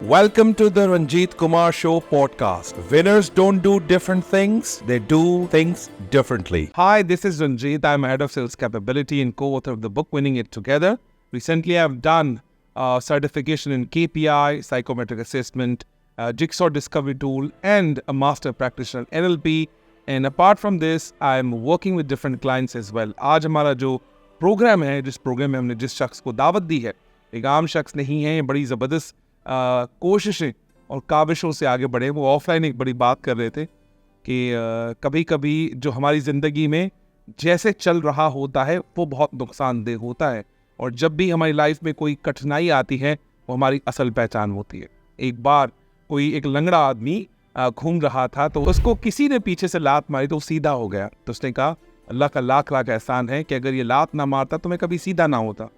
Welcome to the Ranjit Kumar Show podcast. Winners don't do different things, they do things differently. Hi, this is Ranjit. I'm head of sales capability and co-author of the book Winning It Together. Recently, I've done certification in KPI, psychometric assessment, Jigsaw discovery tool, and a master practitioner in NLP. And apart from this, I'm working with different clients as well. आज हमारा जो programme है, जिस programme में हमने जिस शख्स को दावत दी है, एक आम शख्स नहीं है, बड़ी ज़बरदस्त कोशिशें और काविशों से आगे बढ़े। वो ऑफलाइन एक बड़ी बात कर रहे थे कि कभी कभी जो हमारी ज़िंदगी में जैसे चल रहा होता है वो बहुत नुकसानदेह होता है, और जब भी हमारी लाइफ में कोई कठिनाई आती है वो हमारी असल पहचान होती है। एक बार कोई एक लंगड़ा आदमी घूम रहा था, तो उसको किसी ने पीछे से लात मारी तो वो सीधा हो गया। तो उसने कहा अल्लाह का लाख लाख एहसान है कि अगर ये लात ना मारता तो मैं कभी सीधा ना होता।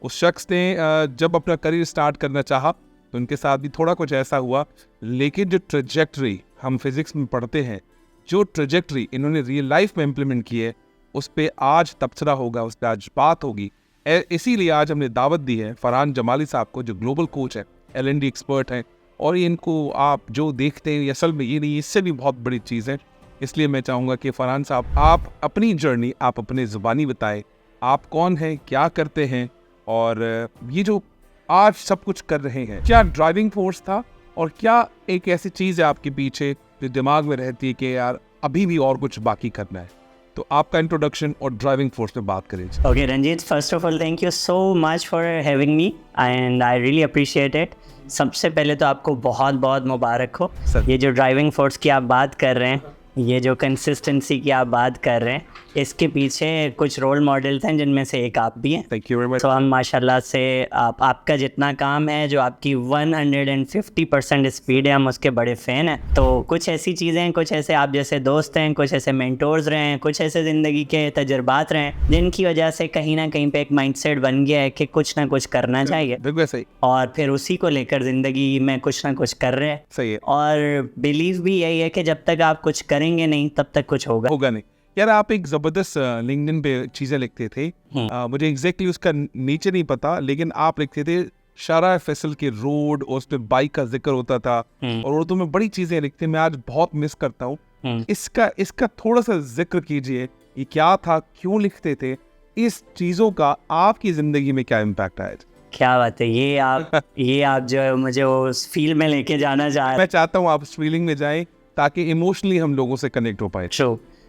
उस शख्स ने जब अपना करियर स्टार्ट करना चाहा तो उनके साथ भी थोड़ा कुछ ऐसा हुआ, लेकिन जो ट्रेजेक्ट्री हम फिजिक्स में पढ़ते हैं, जो ट्रेजेक्ट्री इन्होंने रियल लाइफ में इम्प्लीमेंट की है, उस पर आज तबसरा होगा, उस पर आज बात होगी। इसीलिए आज हमने दावत दी है फरहान जमाली साहब को, जो ग्लोबल कोच है, L&D एक्सपर्ट हैं, और इनको आप जो देखते हैं असल में ये नहीं, इससे भी बहुत बड़ी चीज़ है। इसलिए मैं चाहूँगा कि फरहान साहब आप अपनी जर्नी आप अपने ज़ुबानी बताएं, आप कौन हैं, क्या करते हैं, और ये जो आज सब कुछ कर रहे हैं, क्या ड्राइविंग फोर्स था और क्या एक ऐसी चीज़ है आपके पीछे जो दिमाग में रहती है कि यार अभी भी और कुछ बाकी करना है। तो आपका इंट्रोडक्शन और ड्राइविंग फोर्स पे बात करें। Okay, Ranjit, first of all, thank you so much for having me and I really appreciate it. सबसे पहले तो आपको बहुत बहुत मुबारक हो। ये जो ड्राइविंग फोर्स की आप बात कर रहे हैं, ये जो कंसिस्टेंसी की आप बात कर रहे हैं, इसके पीछे कुछ रोल मॉडल्स हैं जिनमें से एक आप भी हैं। Thank you very much. तो हम माशाल्लाह से आपका जितना काम है, जो आपकी 150% स्पीड है, हम उसके बड़े फ़ैन हैं। तो कुछ ऐसी चीज़ें हैं, कुछ ऐसे आप जैसे दोस्त हैं, कुछ ऐसे मेंटोर्स रहे हैं, कुछ ऐसे ज़िंदगी के तजुर्बात रहे हैं, जिनकी वजह से कहीं ना कहीं पे एक माइंडसेट बन गया है कि कुछ ना कुछ करना चाहिए। बिल्कुल सही। और फिर उसी को लेकर ज़िंदगी में कुछ ना कुछ कर रहे हैं। सही है। और बिलीव भी यही है कि जब तक आप कुछ करेंगे नहीं तब तक कुछ होगा नहीं। यार आप एक ज़बरदस्त लिंक्डइन पे चीज़ें लिखते थे, मुझे एग्जैक्टली उसका नीचे नहीं पता, लेकिन आप लिखते थे शारा फैसल के रोड, और उस पर बाइक का जिक्र होता था, और उर्दू में बड़ी चीज़ें लिखते, मैं आज बहुत मिस करता हूँ। इसका थोड़ा सा जिक्र कीजिए, ये क्या था, क्यों लिखते थे, इस चीज़ों का आपकी ज़िंदगी में क्या इम्पैक्ट आया? क्या बात है, ये आप जो है मुझे उस फील्ड में लेके जाना चाह रहे हैं। मैं चाहता हूँ आप उस फीलिंग में जाएं ताकि इमोशनली हम लोगों से कनेक्ट हो पाए।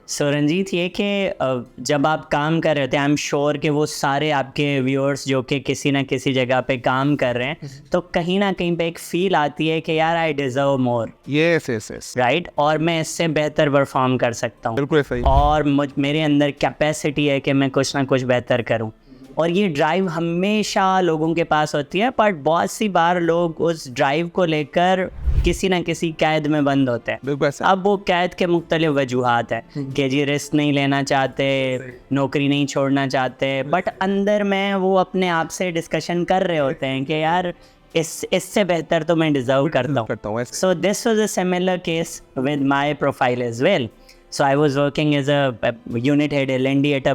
सो रंजीत, ये कि जब आप काम कर रहे थे, आई एम श्योर कि वो सारे आपके व्यूअर्स जो कि किसी ना किसी जगह पे काम कर रहे हैं, तो कहीं ना कहीं पे एक फील आती है कि यार I deserve more. Yes right, और मैं इससे बेहतर परफॉर्म कर सकता हूँ। बिल्कुल सही। और मेरे अंदर कैपेसिटी है कि मैं कुछ ना कुछ बेहतर करूँ। और ये ड्राइव हमेशा लोगों के पास होती है, पर बहुत सी बार लोग उस ड्राइव को लेकर किसी ना किसी कैद में बंद होते हैं। अब वो कैद के मुख्तलिफ वजूहात हैं कि जी रिस्क नहीं लेना चाहते, नौकरी नहीं छोड़ना चाहते, बट अंदर में वो अपने आप से डिस्कशन कर रहे होते हैं कि यार इससे बेहतर तो मैं डिजर्व करता हूँ। So this was a similar case with my profile as well. So I was working as a unit head L&D at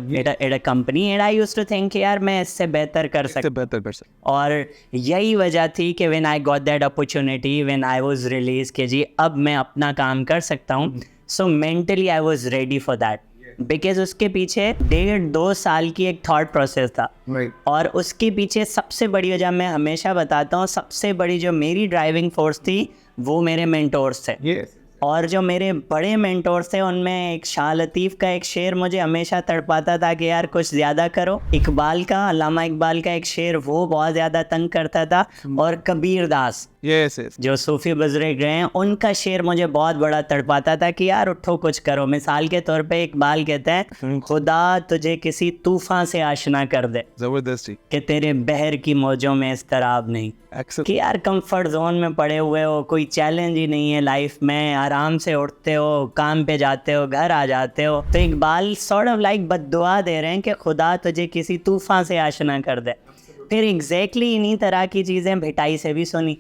a company, and I used to think यार मैं इससे बेहतर कर सकता। और यही वजह थी कि when I got that opportunity, when I was released कि जी अब मैं अपना काम कर सकता हूँ, so mentally I was ready for that. Because उसके पीछे 1.5-2 साल की एक थॉट प्रोसेस था। और उसके पीछे सबसे बड़ी वजह मैं हमेशा बताता हूँ, सबसे बड़ी जो मेरी ड्राइविंग फोर्स थी वो मेरे मेंटोर्स थे। और जो मेरे बड़े मेंटोर्स थे उनमें एक शाह लतीफ़ का एक शेर मुझे हमेशा तड़पाता था कि यार कुछ ज़्यादा करो। इकबाल का, अल्लामा इकबाल का एक शेर वो बहुत ज़्यादा तंग करता था। और कबीर दास जो सूफी बुजुर्ग रहे हैं, उनका शेर मुझे बहुत बड़ा तड़पाता था कि यार उठो कुछ करो। मिसाल के तौर पे इकबाल कहते हैं, खुदा तुझे किसी तूफान से आशना कर दे, जबरदस्ती कि तेरे बहर की मौजों में इस्तराब नहीं। कि यार कंफर्ट जोन में पड़े हुए हो, कोई चैलेंज ही नहीं है लाइफ में, आराम से उठते हो, काम पे जाते हो, घर आ जाते हो। तो इकबाल सॉर्ट ऑफ लाइक बद्दुआ दे रहे हैं कि खुदा तुझे किसी तूफान से आशना कर दे। फिर एग्जैक्टली इन्हीं तरह की चीज़ें भिटाई से भी सुनी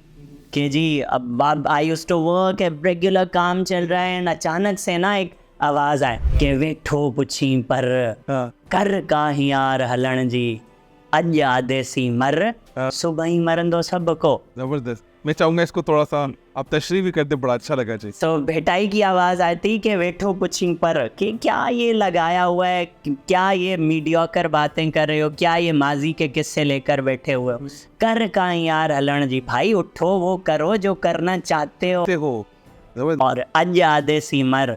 कि जी अब I used to work, regular काम चल रहा है, अचानक से ना एक आवाज़ आए कि वेठो पुछी पर कर का ही यार हलण जी, अज आदेसी मर सुबह ही मरंदो सबको। जबरदस्त। मैं चाहूंगा इसको थोड़ा सा आप तशरीह भी करते, बड़ा अच्छा लगा जी। तो भेटाई की आवाज़ आती कि बैठो पुचिंग पर कि क्या ये लगाया हुआ है, क्या ये मीडियोकर बातें कर रहे हो, क्या ये माजी के किस्से लेकर बैठे हुए हो, कर कहाँ यार हलन जी, भाई उठो वो करो जो करना चाहते हो और अज आदे सी मर,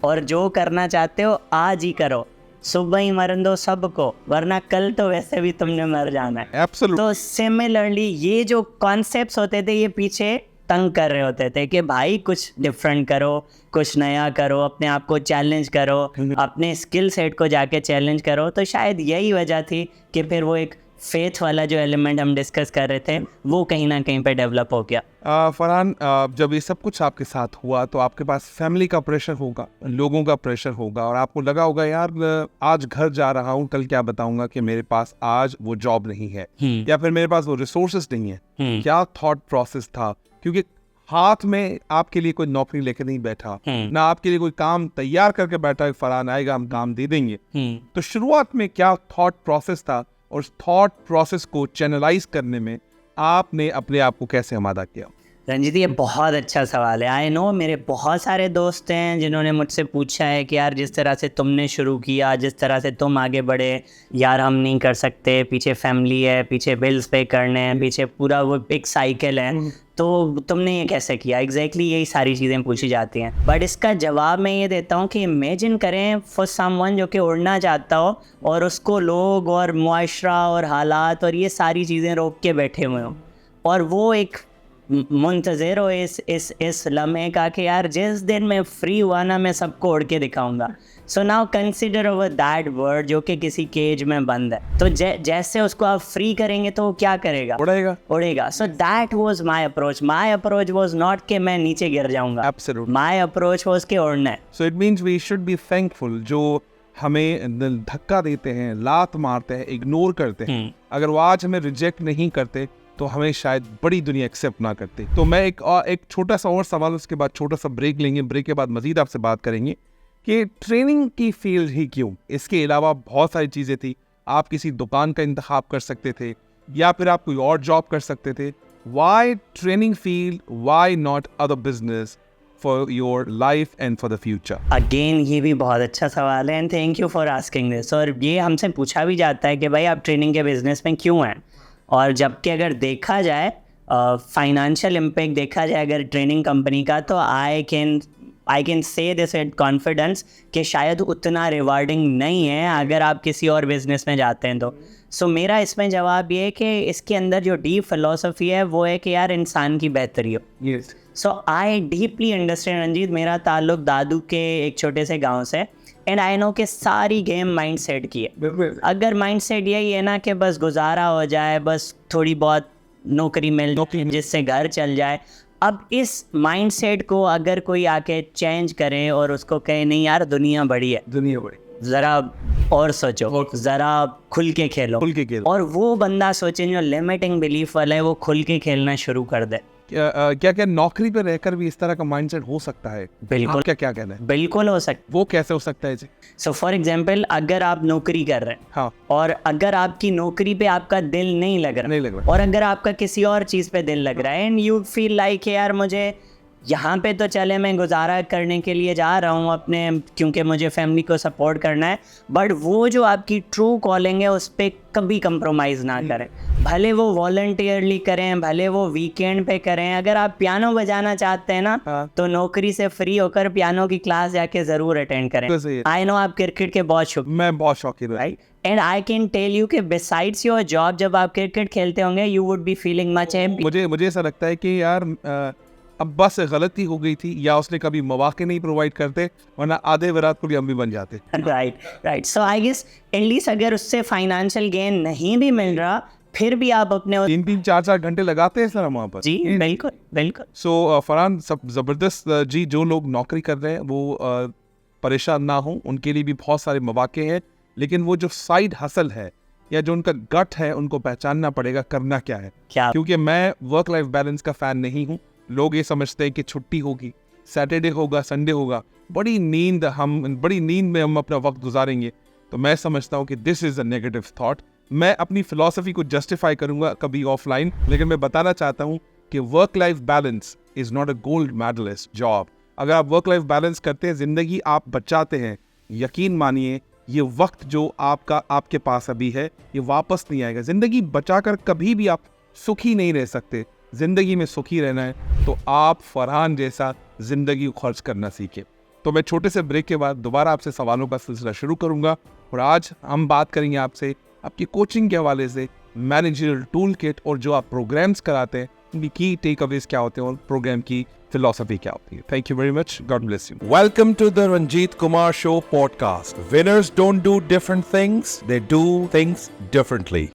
और जो करना चाहते हो आज ही करो, सुबह ही मरन दो सबको, वरना कल तो वैसे भी तुमने मर जाना है। एब्सोल्युटली। तो सिमिलरली ये जो कॉन्सेप्ट्स होते थे ये पीछे तंग कर रहे होते थे कि भाई कुछ डिफरेंट करो, कुछ नया करो, अपने आप को चैलेंज करो, अपने स्किल सेट को जाके चैलेंज करो। तो शायद यही वजह थी कि फिर वो एक फेथ वाला जो एलिमेंट हम डिस्कस कर रहे थे वो कहीं ना कहीं पे डेवलप हो गया। फरहान, जब ये सब कुछ आपके साथ हुआ तो आपके पास फैमिली का प्रेशर होगा, लोगों का प्रेशर होगा, और आपको लगा होगा यार आज घर जा रहा हूँ, कल क्या बताऊंगा कि मेरे पास आज वो जॉब नहीं है या फिर मेरे पास वो रिसोर्सेज नहीं है। क्या थॉट प्रोसेस था? क्योंकि हाथ में आपके लिए कोई नौकरी लेकर नहीं बैठा, ना आपके लिए कोई काम तैयार करके बैठा है फरहान आएगा हम काम दे देंगे। तो शुरुआत में क्या थॉट प्रोसेस था, और उस थॉट प्रोसेस को चैनलाइज करने में आपने अपने आप को कैसे आमादा किया? रंजीत, ये बहुत अच्छा सवाल है। आई नो मेरे बहुत सारे दोस्त हैं जिन्होंने मुझसे पूछा है कि यार जिस तरह से तुमने शुरू किया, जिस तरह से तुम आगे बढ़े, यार हम नहीं कर सकते, पीछे फैमिली है, पीछे बिल्स पे करने हैं, पीछे पूरा वो एक साइकिल है, तो तुमने ये कैसे किया? एग्जैक्टली यही सारी चीज़ें पूछी जाती हैं। बट इसका जवाब मैं ये देता हूँ कि इमेजिन करें फॉर समवन जो कि उड़ना चाहता हो और उसको लोग और मुआशरा और हालात और ये सारी चीज़ें रोक के बैठे हुए हों, और वो एक मुंतज़िर हो इस लम्हे का कि यार जिस दिन मैं फ्री हुआ ना मैं सबको उड़ के दिखाऊंगा। So now consider over that word जो कि किसी केज में बंद है, तो जैसे उसको आप फ्री करेंगे तो वो क्या करेगा? उड़ेगा। So that was my approach was not कि मैं नीचे गिर जाऊंगा। एब्सोल्युटली। माय अप्रोच वाज कि उड़ना है। So it means we should be thankful जो हमें धक्का देते हैं, लात मारते हैं, इग्नोर करते हैं। अगर वो आज हमें रिजेक्ट नहीं करते तो हमें शायद बड़ी दुनिया एक्सेप्ट ना करती। तो मैं एक छोटा सा और सवाल, उसके बाद छोटा सा ब्रेक लेंगे, ब्रेक के बाद मजीद आपसे बात करेंगे कि ट्रेनिंग की फील्ड ही क्यों? इसके अलावा बहुत सारी चीज़ें थी। आप किसी दुकान का इंतखाब कर सकते थे या फिर आप कोई और जॉब कर सकते थे। Why training field, why not other business for your life and for the future? Again ये भी बहुत अच्छा सवाल है and thank you for asking this. और ये हमसे पूछा भी जाता है कि भाई आप ट्रेनिंग के बिजनेस में क्यों हैं? और जबकि अगर देखा जाए फाइनेंशियल इम्पैक्ट देखा जाए अगर ट्रेनिंग कंपनी का, तो I can say this with confidence कि शायद उतना रिवार्डिंग नहीं है अगर आप किसी और बिजनेस में जाते हैं तो। सो मेरा इसमें जवाब ये है कि इसके अंदर जो डीप फिलॉसफी है वो है कि यार इंसान की बेहतरी हो। Yes. So I deeply understand Ranjit, मेरा ताल्लुक दादू के एक छोटे से गांव से, एंड आई नो कि सारी गेम माइंड सेट की है। अगर माइंड सेट यही है ना कि बस गुजारा हो जाए, बस थोड़ी बहुत नौकरी मिल जाए जिससे घर चल जाए, अब इस माइंड सेट को अगर कोई आके चेंज करे और उसको कहे नहीं यार दुनिया बड़ी है, ज़रा और सोचो, ज़रा खुल के खेलो, और वो बंदा सोचे जो लिमिटिंग बिलीफ वाला है वो खुल के खेलना शुरू कर दे। क्या नौकरी पे रहकर भी इस तरह का माइंडसेट हो सकता है? बिल्कुल। क्या कहना है? बिल्कुल हो सकता। वो कैसे हो सकता है जी? सो फॉर एग्जाम्पल अगर आप नौकरी कर रहे हैं, हाँ, और अगर आपकी नौकरी पे आपका दिल नहीं लग रहा, और अगर आपका किसी और चीज़ पे दिल लग रहा है एंड यू फील लाइक यार मुझे यहाँ पे तो चले मैं गुजारा करने के लिए जा रहा हूँ अपने, क्योंकि मुझे फैमिली को सपोर्ट करना है, बट वो जो आपकी ट्रू कॉलिंग है उस पर कभी कंप्रोमाइज़ ना करें। भले वो वॉलंटियरली करें, भले वो वीकेंड पे करें। अगर आप पियानो बजाना चाहते हैं ना, तो नौकरी से फ्री होकर पियानो की क्लास जाके ज़रूर अटेंड करें। आई नो आप क्रिकेट के बहुत शौकीन, मैं बहुत शौकीन हूँ, right? And I can tell you कि बिसाइड्स योर जॉब जब आप क्रिकेट खेलते होंगे you would be feeling much happy. मुझे ऐसा लगता है कि यार अब बस गलती हो गई थी या उसने कभी मौके नहीं प्रोवाइड करते, वरना आधे विराट कोहली हम भी बन जाते। Right. So I guess at least अगर उससे फाइनेंशियल गेन नहीं भी मिल रहा फिर भी आप अपने 3-3, 4-4 घंटे लगाते हैं सर हम वहाँ पर। जी बिल्कुल। सो फरहान, सब ज़बरदस्त जी। जो लोग नौकरी कर रहे हैं वो परेशान ना हो, उनके लिए भी बहुत सारे मौके हैं, लेकिन वो जो साइड हसल है या जो उनका गट है उनको पहचानना पड़ेगा करना क्या है। क्योंकि मैं वर्क लाइफ बैलेंस का फ़ैन नहीं हूँ। लोग ये समझते हैं कि छुट्टी होगी, सैटरडे होगा, संडे होगा, बड़ी नींद में हम अपना वक्त गुजारेंगे। तो मैं समझता हूँ कि this is a negative thought. मैं अपनी फ़िलॉसफी को जस्टिफाई करूँगा कभी ऑफलाइन, लेकिन मैं बताना चाहता हूँ कि work life balance is not a gold medallist job. अगर आप वर्क लाइफ बैलेंस करते हैं, जिंदगी आप बचाते हैं, यकीन मानिए ये वक्त जो आपके पास अभी है ये वापस नहीं आएगा। जिंदगी बचाकर कभी भी आप सुखी नहीं रह सकते। जिंदगी में सुखी रहना है तो आप फरहान जैसा जिंदगी को खर्च करना सीखें। तो मैं छोटे से ब्रेक के बाद दोबारा आपसे सवालों का सिलसिला शुरू करूंगा और आज हम बात करेंगे आपसे आपकी कोचिंग के हवाले से, मैनेजरियल टूल किट और जो आप प्रोग्राम्स कराते हैं उनकी की टेक अवेज क्या होते हैं और प्रोग्राम की फिलॉसफी क्या होती है। Thank you very much, God bless you. Welcome to the Ranjit Kumar Show podcast. Winners don't do different things, they do things differently.